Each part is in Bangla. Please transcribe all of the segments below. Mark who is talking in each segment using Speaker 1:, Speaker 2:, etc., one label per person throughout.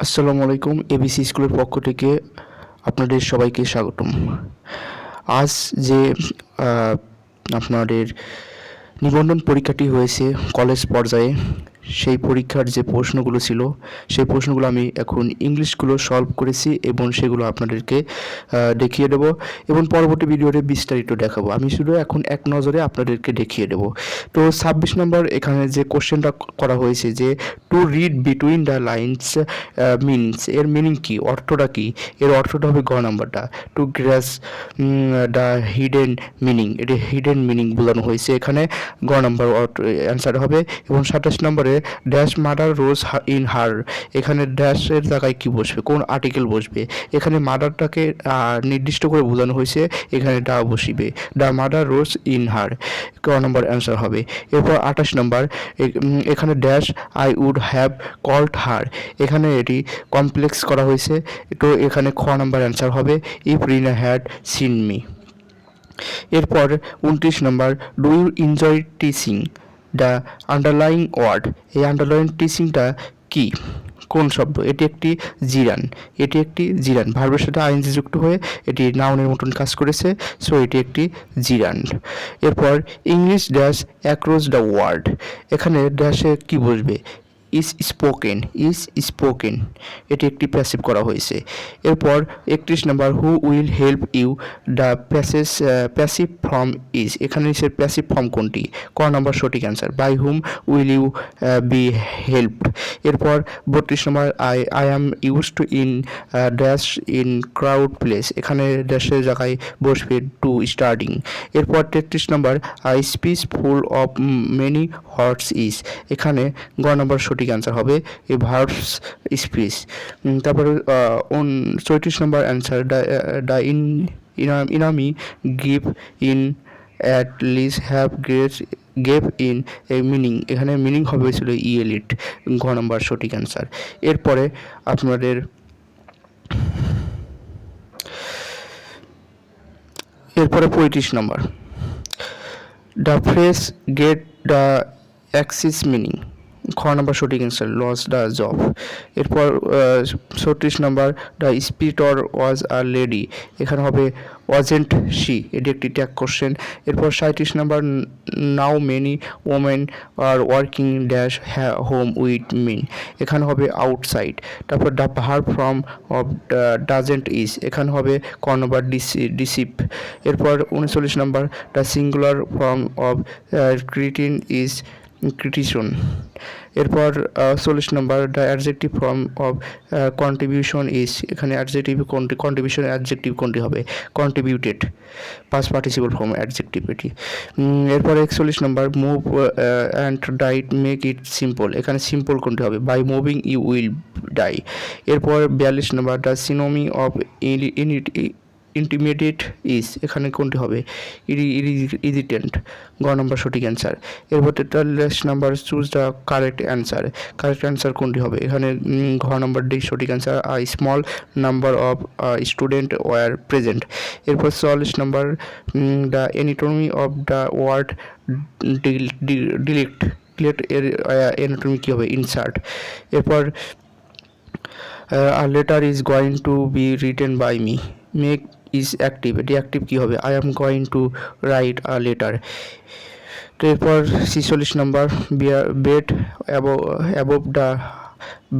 Speaker 1: আসসালামু আলাইকুম। এবিসি স্কুলের পক্ষ থেকে আপনাদের সবাইকে স্বাগতম। আজ যে আহ, আপনাদের নিবন্ধন পরীক্ষাটি হয়েছে কলেজ পর্যায়ে, সেই পরীক্ষার যে প্রশ্নগুলো ছিল সেই প্রশ্নগুলো আমি এখন ইংলিশগুলো সলভ করেছি এবং সেগুলো আপনাদেরকে দেখিয়ে দেবো এবং পরবর্তী ভিডিওতে বিস্তারিত দেখাবো। আমি শুধু এখন এক নজরে আপনাদেরকে দেখিয়ে দেবো। তো 26 নম্বর এখানে যে কোশ্চেনটা করা হয়েছে যে to read between the lines means, এর মিনিং কি, অর্থটা কি? এর অর্থটা হবে গ নাম্বারটা two glass the hidden meaning, এটি হিডেন মিনিং বোঝানো হয়েছে এখানে, গ নাম্বার অ্যান্সার হবে। এবং 27 নম্বরে dash murder rose in her, এখানে ড্যাশের জায়গায় কি বসবে, কোন আর্টিকেল বসবে? এখানে মার্ডারটাকে নির্দিষ্ট করে বোঝানো হয়েছে, এখানে ডা বসিবে, ডা মার্ডার রোজ ইন হার, ক নম্বর অ্যান্সার হবে। এরপর 28 নম্বর এখানে dash I would have called her, এখানে এটি কমপ্লেক্স করা হয়েছে, তো এখানে খ নম্বর অ্যান্সার হবে if Rina had seen me. এরপর 29 নম্বর do you enjoy teaching, the underlying word, এই আন্ডারলাইন টিচিংটা কি, কোন শব্দ? এটি একটি জিরান, এটি একটি জিরান, ভার্বের সাথে আইএনজি যুক্ত হয়ে এটি নাউনের মতন কাজ করেছে, সো এটি একটি জিরান। এরপর English dash across the world, এখানে ড্যাশে কি বসবে? ইজ স্পোকেন, এটি একটি প্যাসিভ করা হয়েছে। এরপর 31 নম্বর who will help you, the passive form is, এখানে নিচের প্যাসিভ ফর্ম কোনটি? ক নম্বর সঠিক answer, by whom will you be helped. এরপর 32 নম্বর I am use to in dash in crowd place, এখানে ড্যাশের জায়গায় বসবে টু স্টার্টিং। এরপর 33 নম্বর I speech full of many hurts is, এখানে গ নম্বর সঠিক অ্যান্সার হবে এ ভার্বস স্পিচ। তারপরে 34 নম্বর answer the enemy give in at least have gave in a meaning, এখানে মিনিং হবে ছিল ইয়েলিট, ঘ নম্বর সঠিক অ্যান্সার। এরপরে আপনাদের 35 নম্বর the phrase get the axis meaning, খ নম্বর সঠিক অ্যান্সার লস দ্য জব। এরপর 36 নম্বর দ্য স্পিরিটর ওয়াজ আ লেডি, এখানে হবে ওয়াজেন্ট শি, এটি একটি ট্যাগ কোশ্চেন। এরপর 37 নম্বর now many women are working dash home with mean, এখানে হবে আউটসাইড। তারপর the verb from of doesn't is, এখানে হবে ক নম্বর ডিসিপ। এরপর 39 নম্বর the singular form of criteria is criterion. এরপর 40 নম্বর the adjective form of contribution is, এখানে অ্যাডজেক্টিভ কোনটি, কন্ট্রিবিউশন অ্যাডজেক্টিভ কোনটি হবে? Contributed, past participle form adjective এটি। এরপর 41 নম্বর move and diet make it simple, এখানে সিম্পল কোনটি হবে? By moving you will die. এরপর 42 নম্বর the synonym of intermediate is, এখানে কোনটি হবে? ইরিটেন্ট, গ নম্বর সঠিক অ্যান্সার। এরপর 43 নম্বর choose the correct answer, correct answer কোনটি হবে? এখানে ঘ নম্বর ডি সঠিক answer, a small number of student were present. এরপর 44 নম্বর the antonym of the word delete, এর এনাটমি কী হবে? ইনসার্ট। এরপর a letter is going to be written by me, make is active, এটি অ্যাক্টিভ কী হবে? I am going to write a letter. তো এরপর 46 নম্বর বেড অ্যাবভ দ্য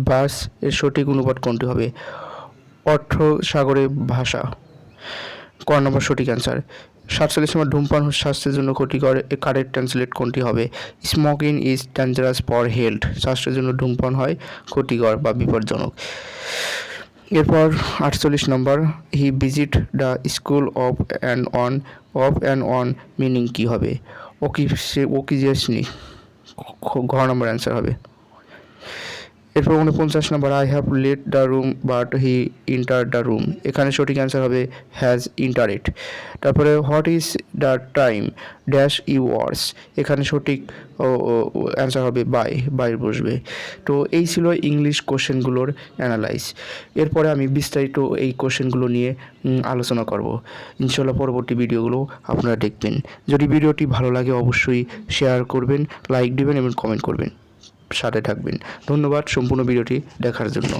Speaker 1: বাস, এর সঠিক অনুবাদ কোনটি হবে? অর্থ সাগরে ভাষা, ক নম্বর সঠিক অ্যান্সার। 47 নম্বর ধূমপান স্বাস্থ্যের জন্য ক্ষতিকর, কারেক্ট ট্রান্সলেট কোনটি হবে? Smoking is dangerous for health, স্বাস্থ্যের জন্য ধূমপান হয় ক্ষতিকর বা বিপজ্জনক। এরপর 48 নম্বর he visit the school off and on meaning কী হবে? ওকিজিয়াসনি, ঘ নম্বর অ্যান্সার হবে। এরপর 49 নম্বর I have let the room but he enter the room, এখানে সঠিক অ্যান্সার হবে হ্যাজ ইন্টারেড। তারপরে what is the time dash you wars, এখানে সঠিক অ্যান্সার হবে বাই বসবে। তো এই ছিল ইংলিশ কোশ্চেনগুলোর অ্যানালাইজ। এরপরে আমি বিস্তারিত এই কোশ্চেনগুলো নিয়ে আলোচনা করব ইনশাল্লাহ। পরবর্তী ভিডিওগুলো আপনারা দেখবেন। যদি ভিডিওটি ভালো লাগে অবশ্যই শেয়ার করবেন, লাইক দিবেন এবং কমেন্ট করবেন, সাথে থাকবেন। ধন্যবাদ সম্পূর্ণ ভিডিওটি দেখার জন্য।